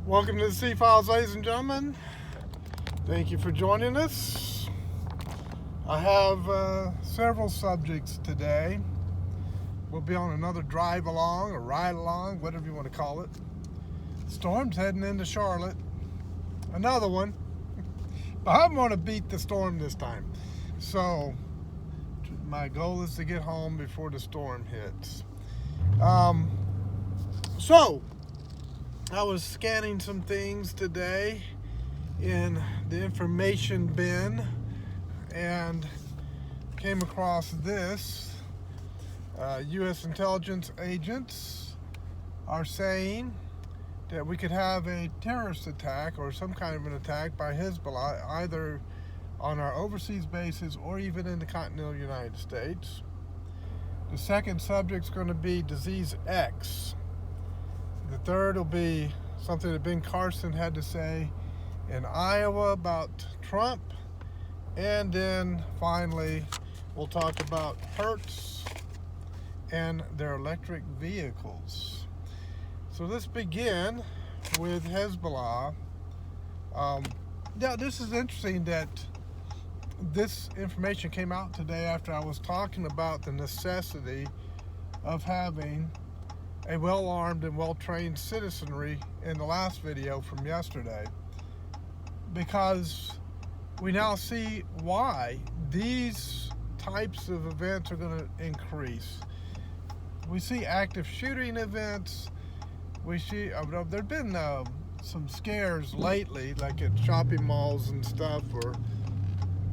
Welcome to the C-Files, ladies and gentlemen. Thank you for joining us. I have several subjects today. We'll be on another drive along or ride along, whatever you want to call it. Storm's heading into Charlotte. Another one. But I'm going to beat the storm this time. So my goal is to get home before the storm hits. So I was scanning some things today in the information bin and came across this. U.S. intelligence agents are saying that we could have a terrorist attack or some kind of an attack by Hezbollah either on our overseas bases or even in the continental United States. The second subject's going to be Disease X. The third will be something that Ben Carson had to say in Iowa about Trump. And then finally, we'll talk about Hertz and their electric vehicles. So let's begin with Hezbollah. This is interesting that this information came out today after I was talking about the necessity of having a well-armed and well-trained citizenry in the last video from yesterday, because we now see why these types of events are going to increase. We see active shooting events. We see there've been some scares lately, like at shopping malls and stuff, where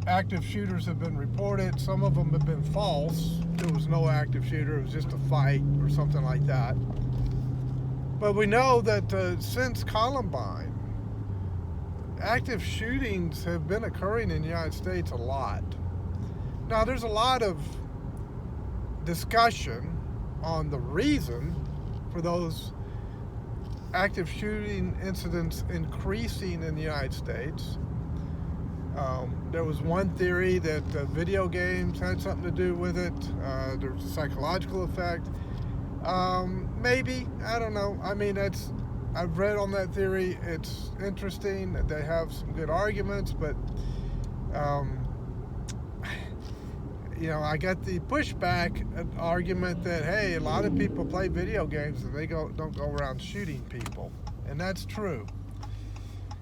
active shooters have been reported. Some of them have been false. There was no active shooter. It was just a fight or something like that. But we know that since Columbine, active shootings have been occurring in the United States a lot. Now, there's a lot of discussion on the reason for those active shooting incidents increasing in the United States. There was one theory that video games had something to do with it. There's a psychological effect. Maybe, I don't know. I mean, I've read on that theory. It's interesting that they have some good arguments, but I got the pushback argument that, hey, a lot of people play video games and they don't go around shooting people, and that's true.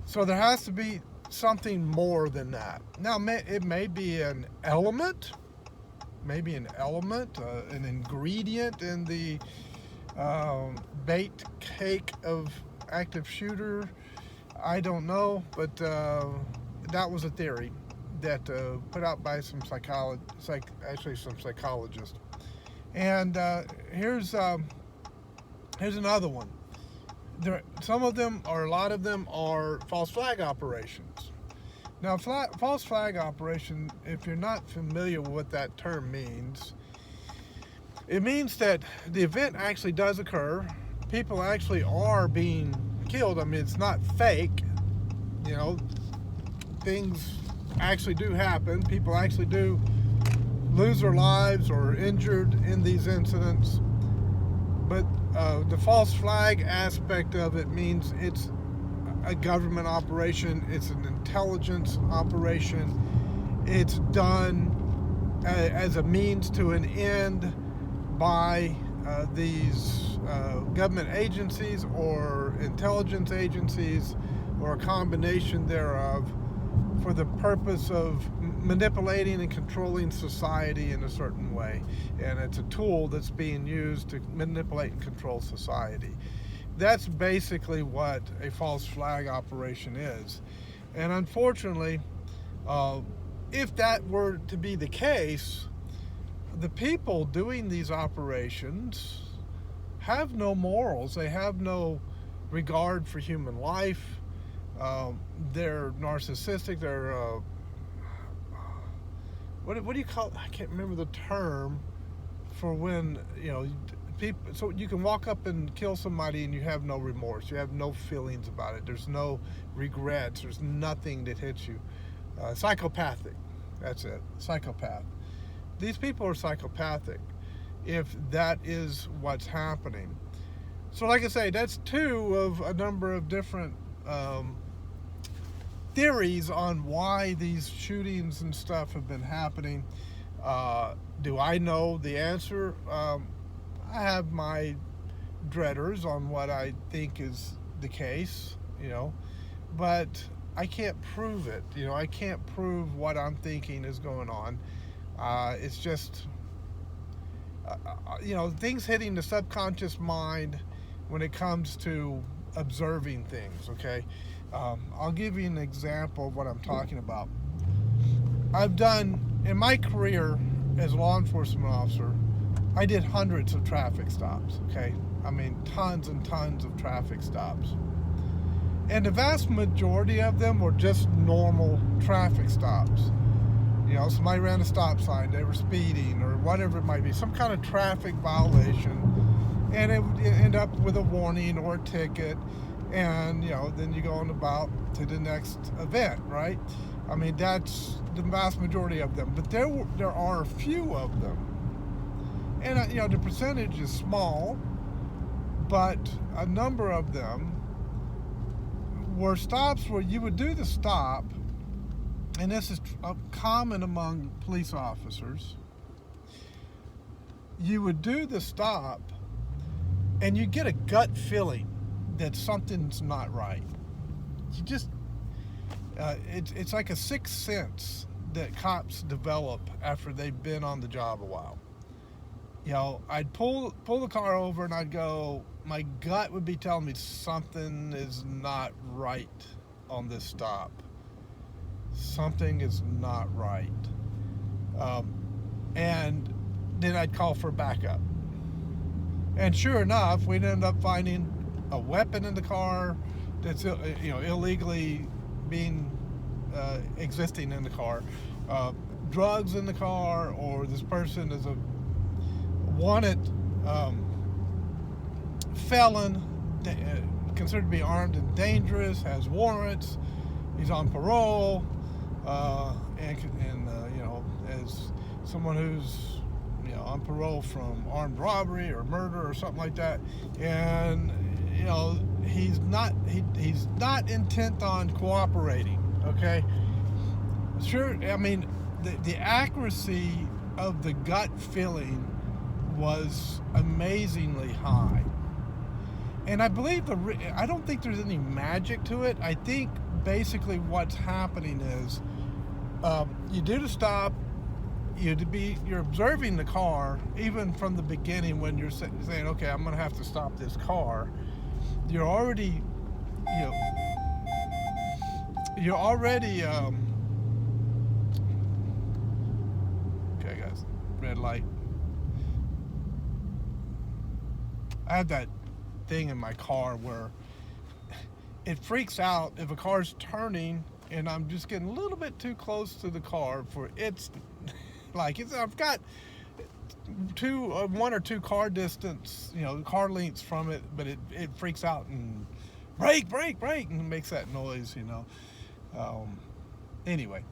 So there has to be something more than that. Now, it may be an element, an ingredient in the baked cake of active shooter. I don't know, but that was a theory that put out by some psychologists. And here's another one. Some of them, or a lot of them, are false flag operations. Now, false flag operation, if you're not familiar with what that term means, it means that the event actually does occur. People actually are being killed. I mean, it's not fake. Things actually do happen. People actually do lose their lives or are injured in these incidents. But the false flag aspect of it means it's a government operation. It's an intelligence operation. It's done as a means to an end by these government agencies or intelligence agencies or a combination thereof, for the purpose of manipulating and controlling society in a certain way. And it's a tool that's being used to manipulate and control society. That's basically what a false flag operation is. And unfortunately, if that were to be the case, the people doing these operations have no morals. They have no regard for human life. They're narcissistic. They're what do you call it? I can't remember the term for when people. So you can walk up and kill somebody and you have no remorse. You have no feelings about it. There's no regrets. There's nothing that hits you. Psychopathic. That's it. Psychopath. These people are psychopathic if that is what's happening. So, like I say, that's two of a number of different theories on why these shootings and stuff have been happening. Do I know the answer? I have my dreaders on what I think is the case, but I can't prove it. I can't prove what I'm thinking is going on. It's just, things hitting the subconscious mind when it comes to observing things, okay? I'll give you an example of what I'm talking about. I've done, in my career as a law enforcement officer, I did hundreds of traffic stops, okay? I mean, tons and tons of traffic stops. And the vast majority of them were just normal traffic stops. Somebody ran a stop sign, they were speeding, or whatever it might be, some kind of traffic violation, and it would end up with a warning or a ticket, and then you go on about to the next event, right? I mean, that's the vast majority of them, but there are a few of them, and the percentage is small, but a number of them were stops where you would do the stop, and this is common among police officers. You would do the stop, and you get a gut feeling that something's not right. You just, it's like a sixth sense that cops develop after they've been on the job a while. I'd pull the car over, and I'd go, my gut would be telling me something is not right on this stop. Something is not right. And then I'd call for backup. And sure enough, we'd end up finding a weapon in the car that's illegally being existing in the car, drugs in the car, or this person is a wanted felon, considered to be armed and dangerous, has warrants, he's on parole, and as someone who's on parole from armed robbery or murder or something like that, and he's not intent on cooperating. Okay, sure. I mean, the accuracy of the gut feeling was amazingly high, and I believe I don't think there's any magic to it. I think basically what's happening is you do the stop. You're observing the car even from the beginning when you're saying, okay, I'm going to have to stop this car. You're already okay, guys, red light. I have that thing in my car where it freaks out if a car's turning and I'm just getting a little bit too close to the car for its I've got one or two car distance, car lengths from it, but it freaks out and brake, and it makes that noise, Anyway,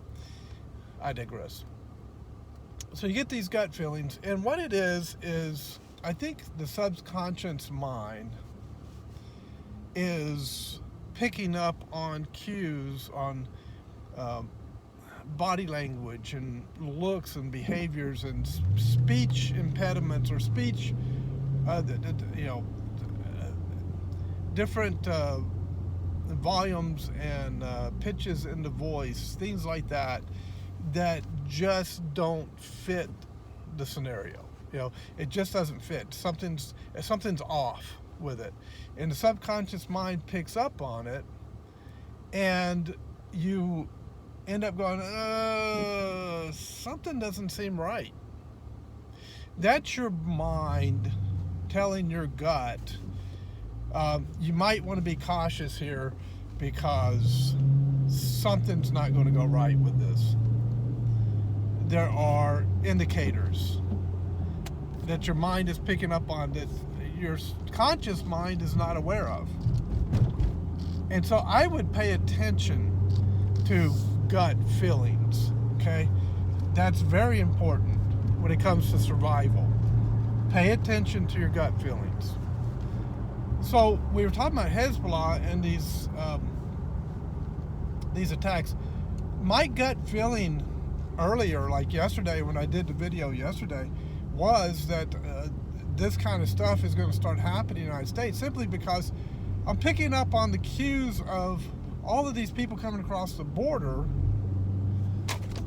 I digress. So you get these gut feelings, and what it is I think the subconscious mind is picking up on cues, on body language and looks and behaviors and speech impediments or speech, different volumes and pitches in the voice, things like that just don't fit the scenario. It just doesn't fit. Something's off with it, and the subconscious mind picks up on it, and you end up going, something doesn't seem right. That's your mind telling your gut, you might want to be cautious here because something's not going to go right with this. There are indicators that your mind is picking up on that your conscious mind is not aware of. And so I would pay attention to gut feelings, okay? That's very important when it comes to survival. Pay attention to your gut feelings. So we were talking about Hezbollah and these attacks. My gut feeling earlier, like yesterday when I did the video yesterday, was that this kind of stuff is going to start happening in the United States, simply because I'm picking up on the cues of all of these people coming across the border,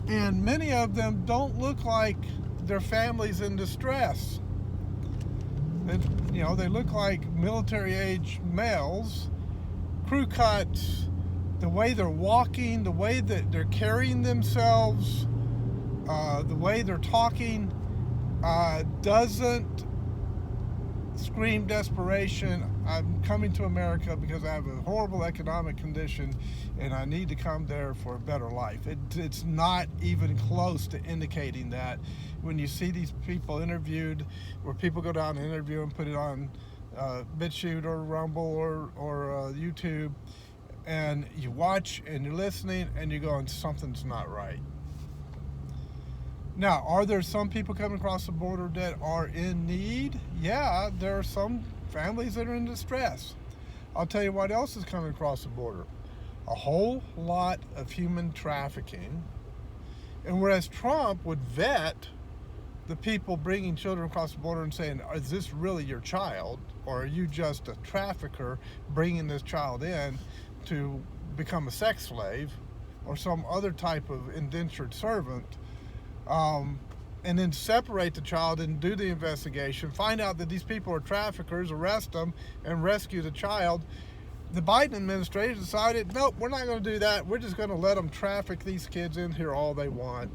and many of them don't look like their families in distress. They look like military-age males, crew cuts. The way they're walking, the way that they're carrying themselves, the way they're talking, doesn't scream desperation. I'm coming to America because I have a horrible economic condition and I need to come there for a better life. It's not even close to indicating that. When you see these people interviewed, where people go down and interview and put it on BitChute or Rumble or YouTube, and you watch and you're listening and you're going, something's not right. Now, are there some people coming across the border that are in need? Yeah, there are some families that are in distress. I'll tell you what else is coming across the border. A whole lot of human trafficking. And whereas Trump would vet the people bringing children across the border and saying, is this really your child? Or are you just a trafficker bringing this child in to become a sex slave or some other type of indentured servant, and then separate the child and do the investigation, find out that these people are traffickers, arrest them, and rescue the child. The Biden administration decided, nope, we're not going to do that. We're just going to let them traffic these kids in here all they want.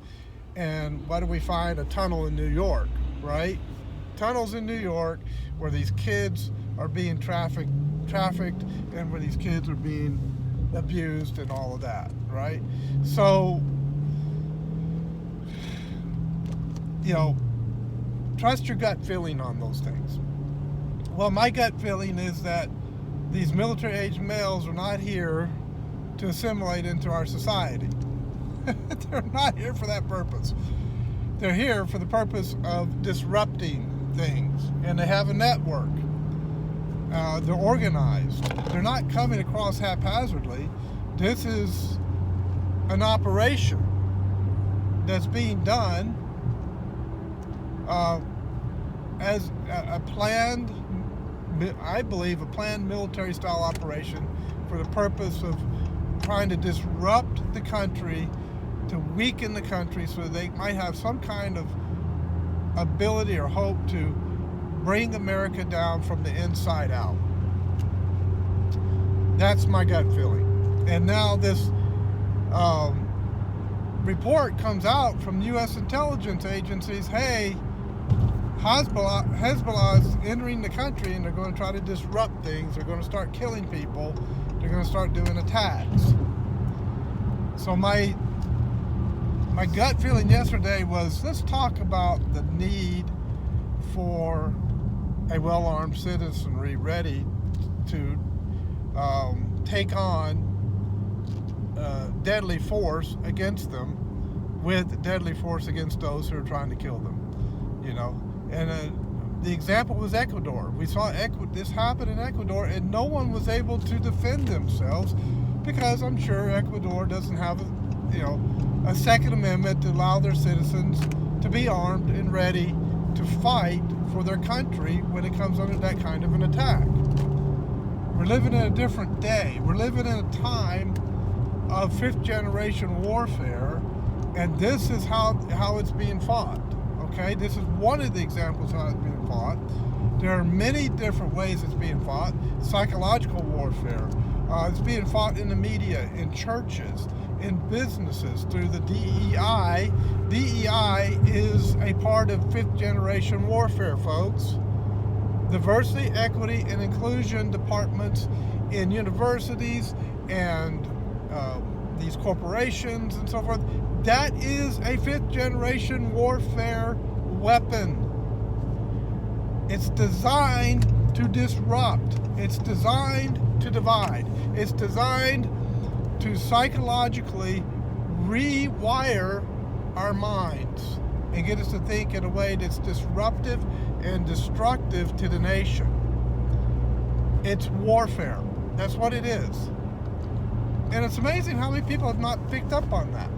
And what do we find? A tunnel in New York, right? Tunnels in New York where these kids are being trafficked, and where these kids are being abused and all of that, right? So, trust your gut feeling on those things. Well, my gut feeling is that these military-age males are not here to assimilate into our society. They're not here for that purpose. They're here for the purpose of disrupting things, and they have a network. They're organized. They're not coming across haphazardly. This is an operation that's being done as a planned, I believe, a planned military-style operation for the purpose of trying to disrupt the country, to weaken the country so that they might have some kind of ability or hope to bring America down from the inside out. That's my gut feeling. And now this report comes out from U.S. intelligence agencies, hey, Hezbollah is entering the country and they're going to try to disrupt things. They're going to start killing people. They're going to start doing attacks. So my gut feeling yesterday was, let's talk about the need for a well-armed citizenry ready to take on deadly force against them, with deadly force against those who are trying to kill them. And the example was Ecuador. We saw this happen in Ecuador, and no one was able to defend themselves because I'm sure Ecuador doesn't have a Second Amendment to allow their citizens to be armed and ready to fight for their country when it comes under that kind of an attack. We're living in a different day. We're living in a time of fifth-generation warfare, and this is how it's being fought. Okay, this is one of the examples of how it's being fought. There are many different ways it's being fought. Psychological warfare. It's being fought in the media, in churches, in businesses, through the DEI. DEI is a part of fifth-generation warfare, folks. Diversity, equity, and inclusion departments in universities and these corporations and so forth. That is a fifth-generation warfare weapon. It's designed to disrupt. It's designed to divide. It's designed to psychologically rewire our minds and get us to think in a way that's disruptive and destructive to the nation. It's warfare. That's what it is. And it's amazing how many people have not picked up on that.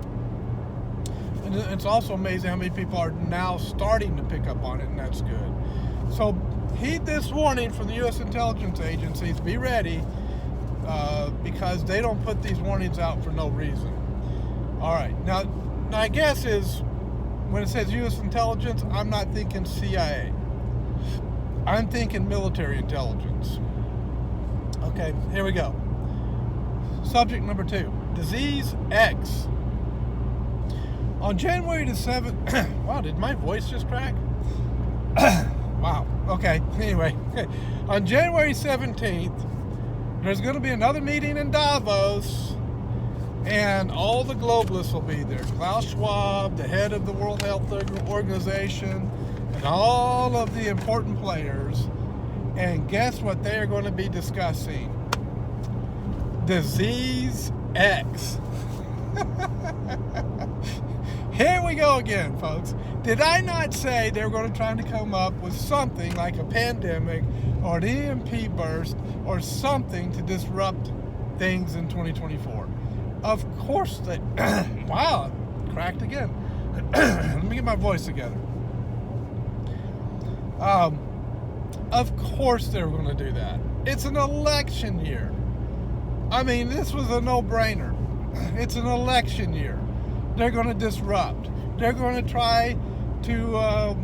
And it's also amazing how many people are now starting to pick up on it, and that's good. So heed this warning from the U.S. intelligence agencies. Be ready, because they don't put these warnings out for no reason. All right. Now my guess is when it says U.S. intelligence, I'm not thinking CIA. I'm thinking military intelligence. Okay, here we go. Subject number 2, Disease X. On January the 7th, wow, did my voice just crack? Wow, okay, anyway. On January 17th, there's going to be another meeting in Davos, and all the globalists will be there. Klaus Schwab, the head of the World Health Organization, and all of the important players. And guess what they are going to be discussing? Disease X. Here we go again, folks. Did I not say they were going to try to come up with something like a pandemic or an EMP burst or something to disrupt things in 2024? Of course they... Wow, cracked again. Let me get my voice together. Of course they were going to do that. It's an election year. I mean, this was a no-brainer. It's an election year. They're going to disrupt. They're going to try to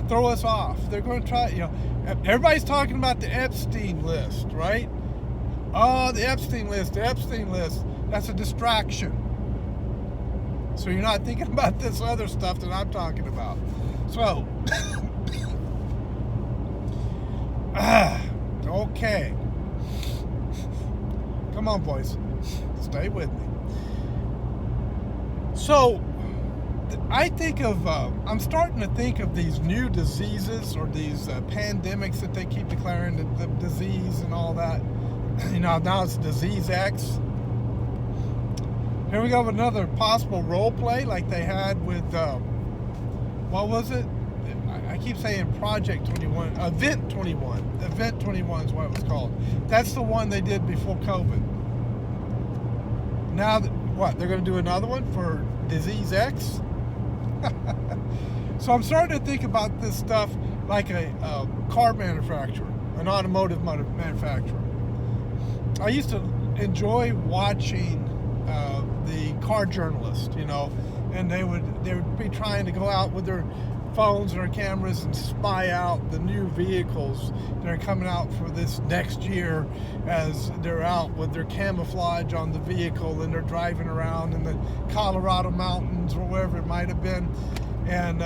throw us off. They're going to try, everybody's talking about the Epstein list, right? Oh, the Epstein list, that's a distraction. So you're not thinking about this other stuff that I'm talking about. So, okay. Come on, boys. Stay with me. So, I think of, I'm starting to think of these new diseases or these pandemics that they keep declaring the disease and all that. Now it's Disease X. Here we go with another possible role play like they had with, what was it? I keep saying Project 21, Event 21. Event 21 is what it was called. That's the one they did before COVID. Now, what? They're going to do another one for Disease X? So I'm starting to think about this stuff like a car manufacturer, an automotive manufacturer. I used to enjoy watching the car journalists, and they would be trying to go out with their phones or cameras and spy out the new vehicles that are coming out for this next year as they're out with their camouflage on the vehicle and they're driving around in the Colorado mountains or wherever it might have been, and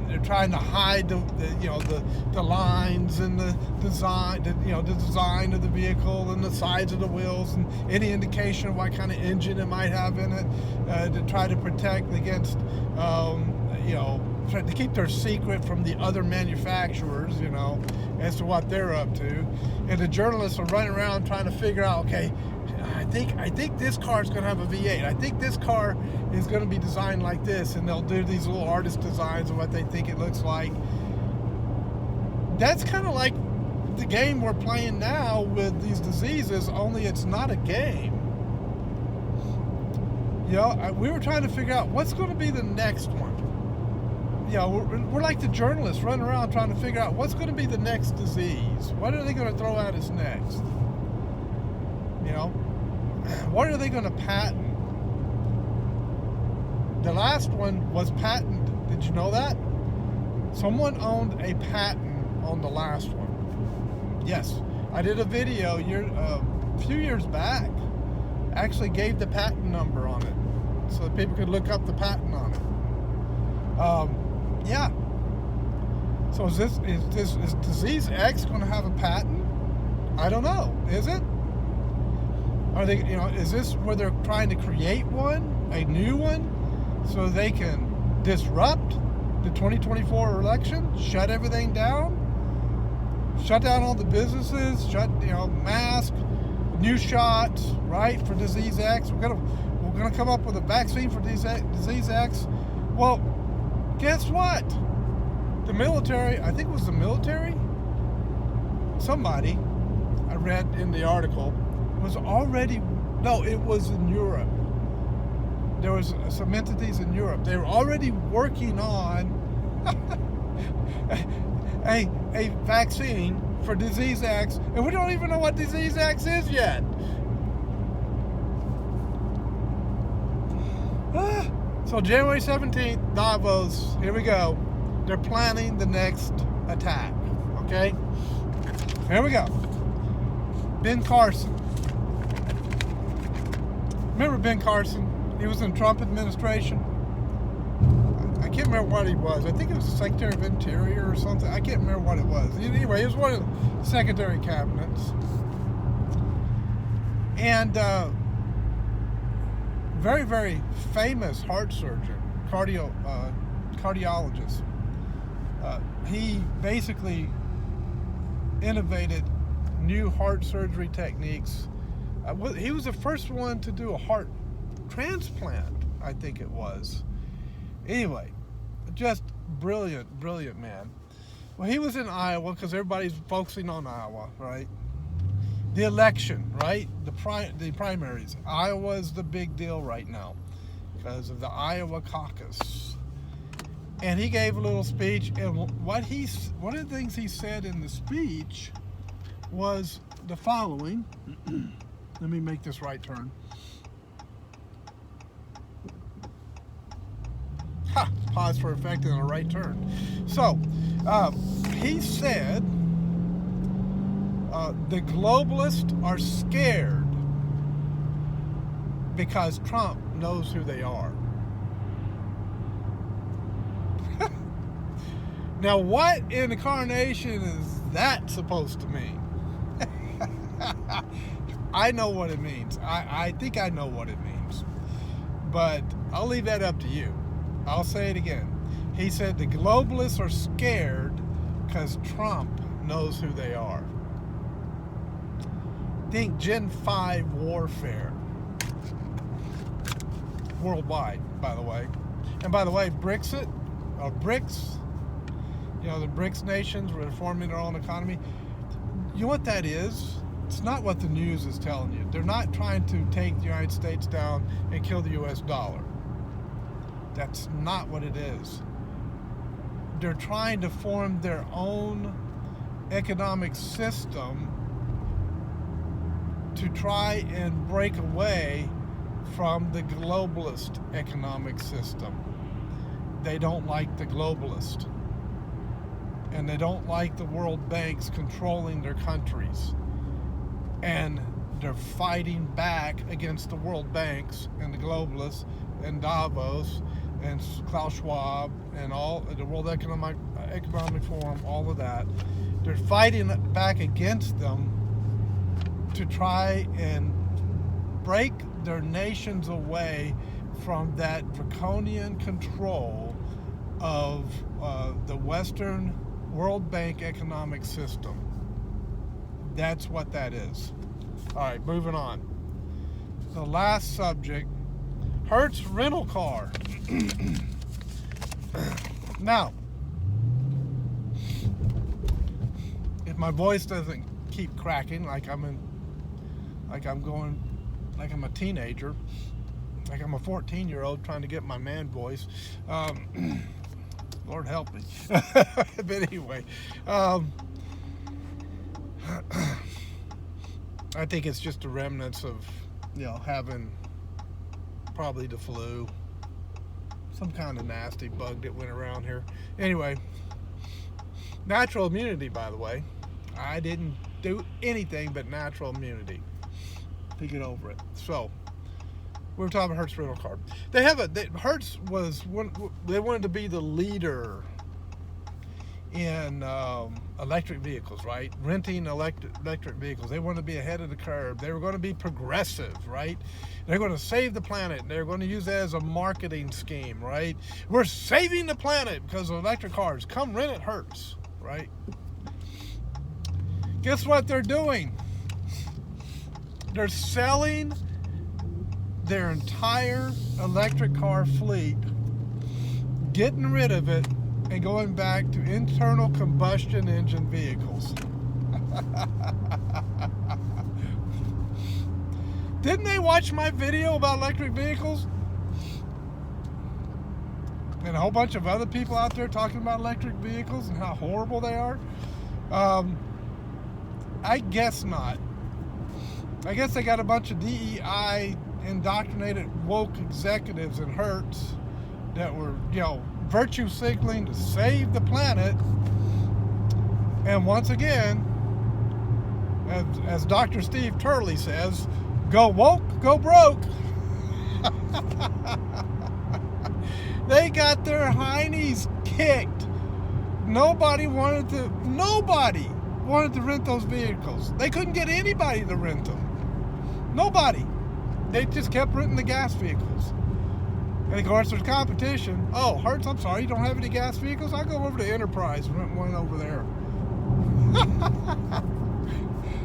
they're trying to hide the lines and the design, the design of the vehicle and the sides of the wheels and any indication of what kind of engine it might have in it, to try to protect against to keep their secret from the other manufacturers, as to what they're up to. And the journalists are running around trying to figure out, okay, I think this car is going to have a V8. I think this car is going to be designed like this, and they'll do these little artist designs of what they think it looks like. That's kind of like the game we're playing now with these diseases, only it's not a game. We were trying to figure out what's going to be the next one. We're like the journalists running around trying to figure out what's going to be the next disease. What are they going to throw at us next? What are they going to patent? The last one was patented. Did you know that? Someone owned a patent on the last one. Yes, I did a video a few years back. Actually gave the patent number on it so that people could look up the patent on it. Yeah. So is Disease X going to have a patent? I don't know. Is it? Are they? Is this where they're trying to create one, a new one, so they can disrupt the 2024 election, shut everything down, shut down all the businesses, mask, new shots, right, for Disease X? We're gonna come up with a vaccine for Disease X. Well, guess what? The military, I think it was the military, somebody, I read in the article, was already, no, it was in Europe. There was some entities in Europe. They were already working on a vaccine for disease X, and we don't even know what disease X is yet. So January 17th, Davos, here we go. They're planning the next attack, okay? Here we go. Ben Carson. Remember Ben Carson? He was in the Trump administration. I can't remember what he was. I think it was the Secretary of Interior or something. I can't remember what it was. Anyway, he was one of the Secretary Cabinets. And very, very famous heart surgeon, cardiologist. He basically innovated new heart surgery techniques. He was the first one to do a heart transplant, I think it was. Anyway, just brilliant man. Well, he was in Iowa because everybody's focusing on Iowa, right? The election, right? The primaries. Iowa is the big deal right now because of the Iowa caucus. And he gave a little speech, and one of the things he said in the speech was the following. Let me make this right turn. Pause for effect and a right turn. So, he said, the globalists are scared because Trump knows who they are. Now, what in the carnation is that supposed to mean? I know what it means. I think I know what it means. But I'll leave that up to you. I'll say it again. He said the globalists are scared because Trump knows who they are. Think Gen 5 warfare. Worldwide, by the way. And by the way, BRICS, the BRICS nations were forming their own economy. You know what that is? It's not what the news is telling you. They're not trying to take the United States down and kill the US dollar. That's not what it is. They're trying to form their own economic system to try and break away from the globalist economic system. They don't like the globalist. And they don't like the World Banks controlling their countries. And they're fighting back against the World Banks and the globalists and Davos and Klaus Schwab and all the World Economic Forum, all of that. They're fighting back against them to try and break their nations away from that draconian control of the Western World Bank economic system. That's what that is. All right, moving on. The last subject, Hertz rental car. Now, if my voice doesn't keep cracking like I'm a teenager, like I'm a 14-year-old trying to get my man voice. Lord help me. But anyway, I think it's just the remnants of, having probably the flu, some kind of nasty bug that went around here. Anyway, natural immunity, by the way. I didn't do anything but natural immunity to get over it. So, we were talking about Hertz rental car. Hertz was they wanted to be the leader in electric vehicles, right? Renting electric vehicles. They wanted to be ahead of the curve. They were going to be progressive, right? They're going to save the planet. They're going to use that as a marketing scheme, right? We're saving the planet because of electric cars. Come rent at Hertz, right? Guess what they're doing? They're selling their entire electric car fleet, getting rid of it, and going back to internal combustion engine vehicles. Didn't they watch my video about electric vehicles? And a whole bunch of other people out there talking about electric vehicles and how horrible they are? I guess not. I guess they got a bunch of DEI indoctrinated woke executives in Hertz that were, virtue signaling to save the planet. And once again, as Dr. Steve Turley says, go woke, go broke. They got their heinies kicked. Nobody wanted to rent those vehicles. They couldn't get anybody to rent them. Nobody. They just kept renting the gas vehicles. And of course, there's competition. Oh, Hertz, I'm sorry, you don't have any gas vehicles? I'll go over to Enterprise and rent one over there.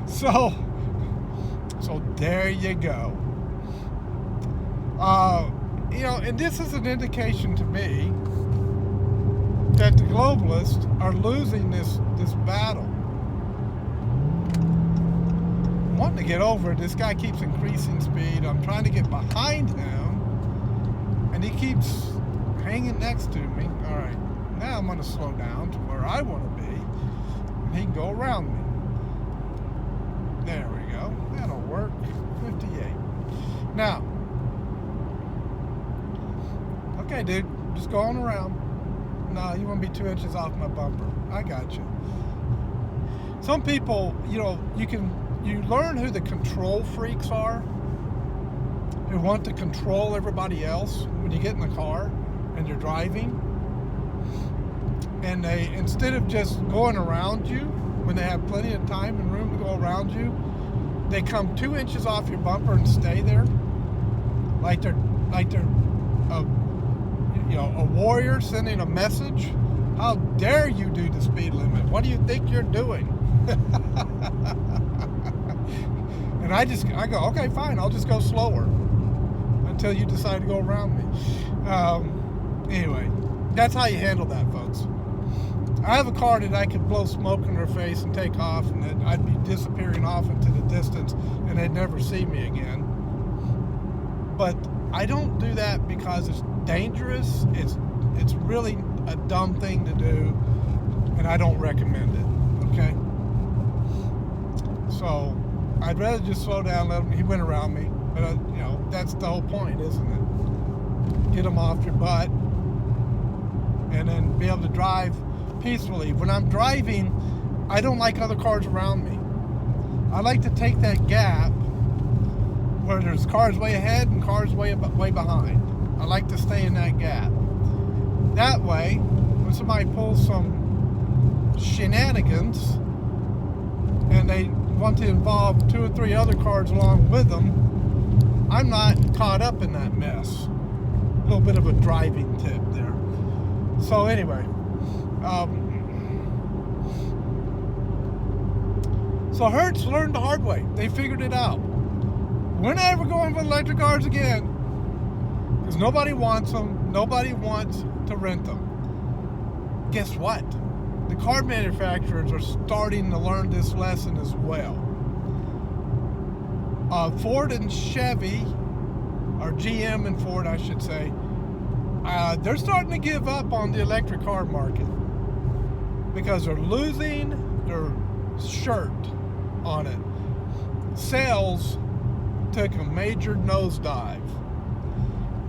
So there you go. And this is an indication to me that the globalists are losing this battle. I'm wanting to get over it. This guy keeps increasing speed. I'm trying to get behind him, and he keeps hanging next to me. All right, now I'm going to slow down to where I want to be, and he can go around me. There we go. That'll work. 58. Now, okay, dude, just going around. No, you want to be 2 inches off my bumper. I got you. Some people, you learn who the control freaks are, who want to control everybody else when you get in the car and you're driving. And they, instead of just going around you when they have plenty of time and room to go around you, they come 2 inches off your bumper and stay there, like they're a warrior sending a message. How dare you do the speed limit? What do you think you're doing? And I go, okay, fine, I'll just go slower until you decide to go around me. Anyway, that's how you handle that, folks. I have a car that I could blow smoke in her face and take off, and then I'd be disappearing off into the distance, and they'd never see me again. But I don't do that because it's dangerous. It's really a dumb thing to do, and I don't recommend it. Okay. So I'd rather just slow down. Let him. He went around me, but that's the whole point, isn't it? Get him off your butt, and then be able to drive peacefully. When I'm driving, I don't like other cars around me. I like to take that gap where there's cars way ahead and cars way behind. I like to stay in that gap. That way, when somebody pulls some shenanigans and they want to involve 2 or 3 other cars along with them, I'm not caught up in that mess. A little bit of a driving tip there. So anyway, so Hertz learned the hard way. They figured it out. We're never going with electric cars again, because nobody wants them. Nobody wants to rent them. Guess what? The car manufacturers are starting to learn this lesson as well. Ford and Chevy, or GM and Ford, I should say, they're starting to give up on the electric car market because they're losing their shirt on it. Sales took a major nosedive.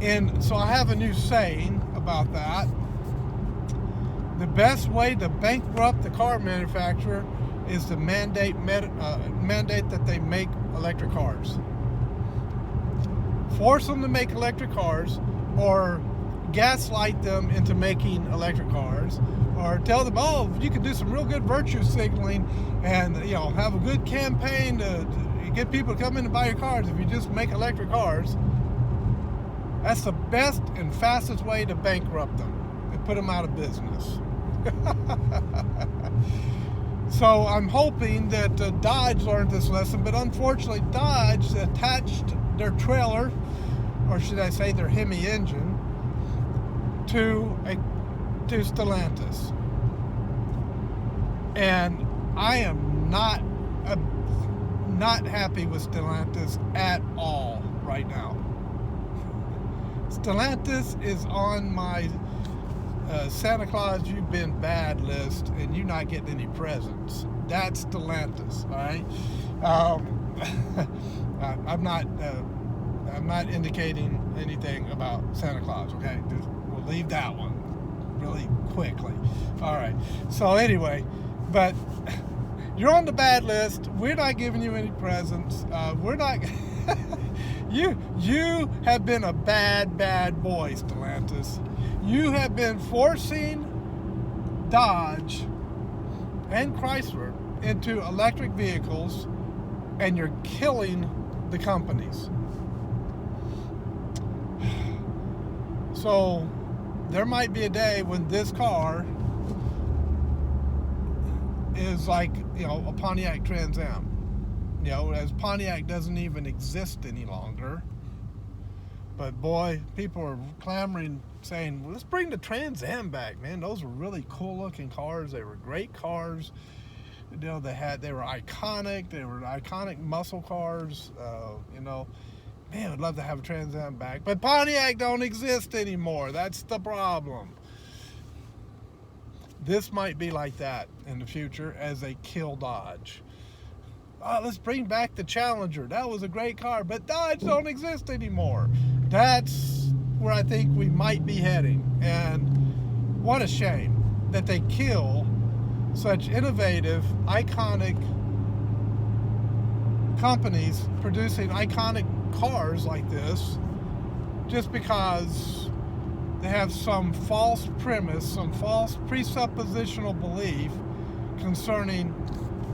And so I have a new saying about that. The best way to bankrupt the car manufacturer is to mandate that they make electric cars. Force them to make electric cars, or gaslight them into making electric cars, or tell them, oh, you can do some real good virtue signaling and have a good campaign to get people to come in and buy your cars if you just make electric cars. That's the best and fastest way to bankrupt them and put them out of business. So I'm hoping that Dodge learned this lesson, but unfortunately Dodge attached their trailer, or should I say their Hemi engine, to Stellantis. And I am not happy with Stellantis at all. right now. Stellantis is on my Santa Claus you've been bad list, and you're not getting any presents. That's Stellantis, all right? I'm not indicating anything about Santa Claus, okay? We'll leave that one really quickly. All right. So anyway, but you're on the bad list. We're not giving you any presents. We're not. You have been a bad boy, Stellantis. You have been forcing Dodge and Chrysler into electric vehicles, and you're killing the companies. So there might be a day when this car is like, a Pontiac Trans Am. As Pontiac doesn't even exist any longer. But boy, people are clamoring, saying, well, let's bring the Trans Am back, man. Those were really cool looking cars. They were great cars. They were iconic. They were iconic muscle cars. Man, I'd love to have a Trans Am back. But Pontiac don't exist anymore. That's the problem. This might be like that in the future as they kill Dodge. Let's bring back the Challenger. That was a great car, but Dodge don't exist anymore. That's where I think we might be heading. And what a shame that they kill such innovative, iconic companies producing iconic cars like this just because they have some false premise, some false presuppositional belief concerning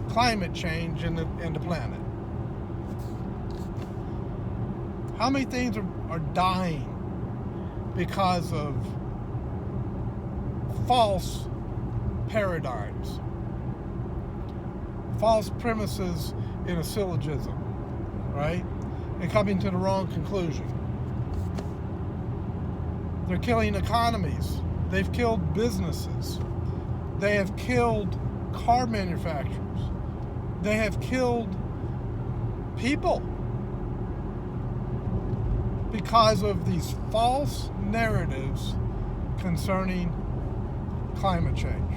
climate change in the planet. How many things are dying because of false paradigms, false premises in a syllogism, right? And coming to the wrong conclusion. They're killing economies. They've killed businesses. They have killed car manufacturers. They have killed people because of these false narratives concerning climate change.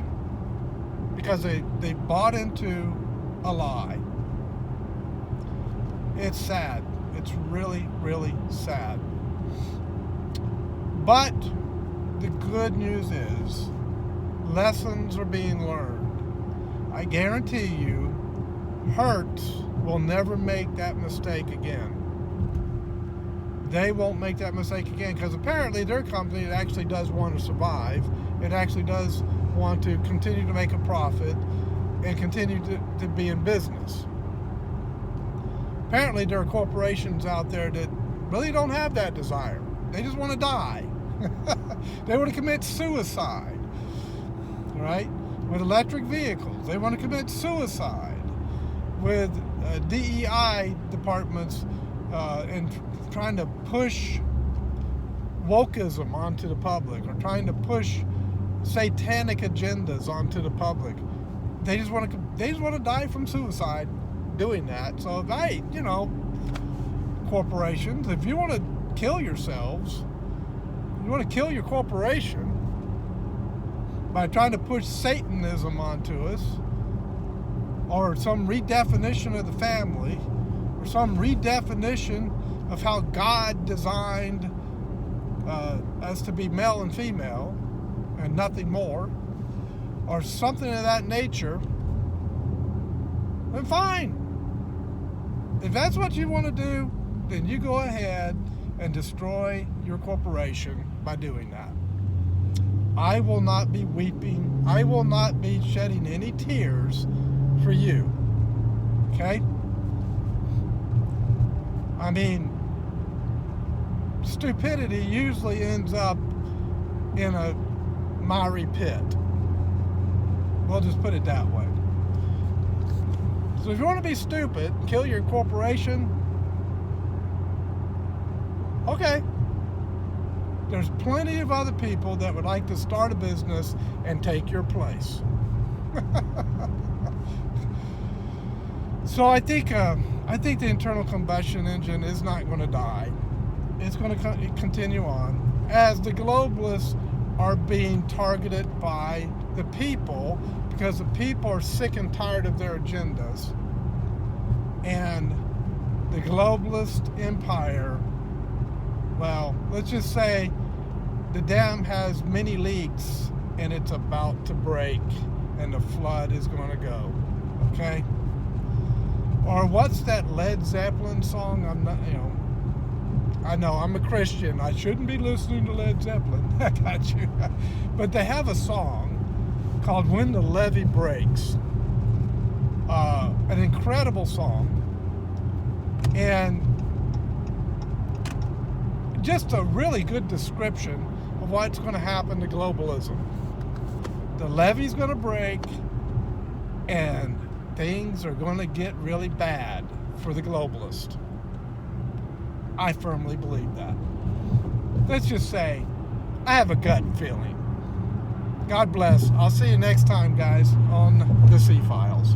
Because they bought into a lie. It's sad. It's really, really sad. But the good news is lessons are being learned. I guarantee you, Hertz will never make that mistake again. They won't make that mistake again because apparently their company actually does want to survive. It actually does want to continue to make a profit and continue to be in business. Apparently there are corporations out there that really don't have that desire. They just want to die. They want to commit suicide, right? With electric vehicles. They want to commit suicide with DEI departments and trying to push wokeism onto the public or trying to push satanic agendas onto the public. They just want to die from suicide doing that. So corporations, if you want to kill yourselves, you want to kill your corporation by trying to push Satanism onto us, or some redefinition of the family, or some redefinition of how God designed us to be male and female and nothing more, or something of that nature, then fine. If that's what you want to do, then you go ahead and destroy your corporation by doing that. I will not be weeping. I will not be shedding any tears for you. Okay? I mean, stupidity usually ends up in a miry pit. We'll just put it that way. So if you want to be stupid, kill your corporation, okay. There's plenty of other people that would like to start a business and take your place. So I think I think the internal combustion engine is not going to die. It's going to continue on as the globalists are being targeted by the people, because the people are sick and tired of their agendas. And the globalist empire, well, let's just say the dam has many leaks and it's about to break and the flood is going to go. Okay? Or what's that Led Zeppelin song? I know I'm a Christian. I shouldn't be listening to Led Zeppelin. I got you. But they have a song called When the Levee Breaks. An incredible song. And just a really good description of what's going to happen to globalism. The levee's going to break and things are going to get really bad for the globalist. I firmly believe that. Let's just say I have a gut feeling. God bless. I'll see you next time, guys, on the C-Files.